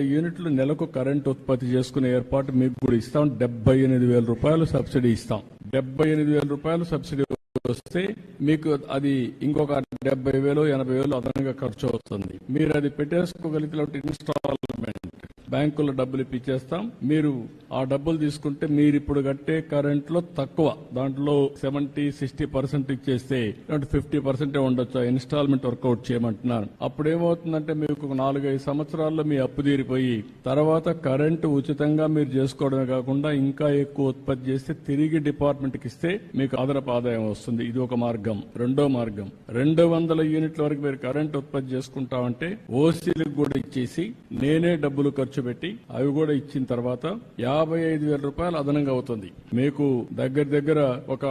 యూనిట్లు నెలకు కరెంట్ ఉత్పత్తి చేసుకునే ఏర్పాటు మీకు కూడా ఇస్తాం. 78,000 రూపాయలు సబ్సిడీ ఇస్తాం. 78,000 రూపాయలు సబ్సిడీ వస్తే మీకు అది ఇంకొక 70,000 80,000 అదనంగా ఖర్చు అవుతుంది. మీరు అది పెట్టేసుకోగలిగితే ఇన్స్టాల్మెంట్ బ్యాంకులో డబ్బులు ఇప్పించేస్తాం. మీరు ఆ డబ్బులు తీసుకుంటే మీరు ఇప్పుడు కట్టే కరెంట్ లో తక్కువ, దాంట్లో 70-60% ఇచ్చేస్తే 50% ఉండొచ్చు. ఇన్స్టాల్మెంట్ వర్కౌట్ చేయమంటున్నాను. అప్పుడు ఏమవుతుందంటే మీకు 4-5 సంవత్సరాల్లో మీ అప్పు తీరిపోయి తర్వాత కరెంటు ఉచితంగా మీరు చేసుకోవడమే కాకుండా ఇంకా ఎక్కువ ఉత్పత్తి చేస్తే తిరిగి డిపార్ట్మెంట్ కి ఇస్తే మీకు అదనపు ఆదాయం వస్తుంది. ఇది ఒక మార్గం. రెండో మార్గం, 200 యూనిట్ల వరకు మీరు కరెంట్ ఉత్పత్తి చేసుకుంటామంటే ఓసీలకు కూడా ఇచ్చేసి నేనే డబ్బులు ఖర్చు పెట్టి అవి కూడా ఇచ్చిన తర్వాత 55,000 రూపాయలు అదనంగా అవుతుంది. మీకు దగ్గర ఒక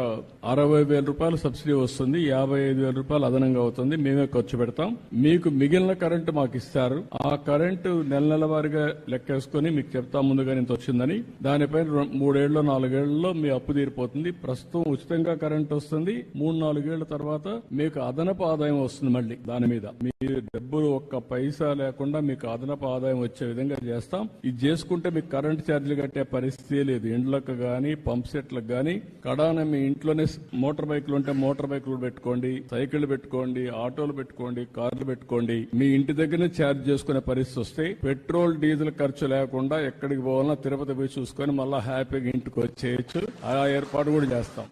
60,000 రూపాయలు సబ్సిడీ వస్తుంది. 55,000 రూపాయలు అదనంగా అవుతుంది. మేమే ఖర్చు పెడతాం. మీకు మిగిలిన కరెంటు మాకు ఇస్తారు. ఆ కరెంటు నెల వారీగా లెక్కేసుకుని మీకు చెప్తా ముందుగానే ఇంత వచ్చిందని. దానిపైన 3 ఏళ్ళు 4 ఏళ్లలో మీ అప్పు తీరిపోతుంది. ప్రస్తుతం ఉచితంగా కరెంట్ వస్తుంది. 3-4 ఏళ్ల తర్వాత మీకు అదనపు ఆదాయం వస్తుంది. మళ్ళీ దాని మీద మీరు డబ్బులు ఒక్క పైసా లేకుండా మీకు అదనపు ఆదాయం వచ్చే విధంగా చేస్తాం. ఇది చేసుకుంటే మీకు కరెంట్ ఛార్జీలు కట్టే పరిస్థితి లేదు. ఇండ్లకు గానీ పంప్ సెట్లకు గానీ కడాన మీ ఇంట్లోనే మోటార్ బైకులు ఉంటే మోటార్ బైకులు పెట్టుకోండి, సైకిళ్లు పెట్టుకోండి, ఆటోలు పెట్టుకోండి, కార్లు పెట్టుకోండి. మీ ఇంటి దగ్గరనే ఛార్జ్ చేసుకునే పరిస్థితి వస్తే పెట్రోల్ డీజిల్ ఖర్చు లేకుండా ఎక్కడికి పోవాలన్నా తిరుపతి పోయి చూసుకొని మళ్ళా హ్యాపీగా ఇంటికి వచ్చేయచ్చు. ఆ ఏర్పాటు కూడా చేస్తాం.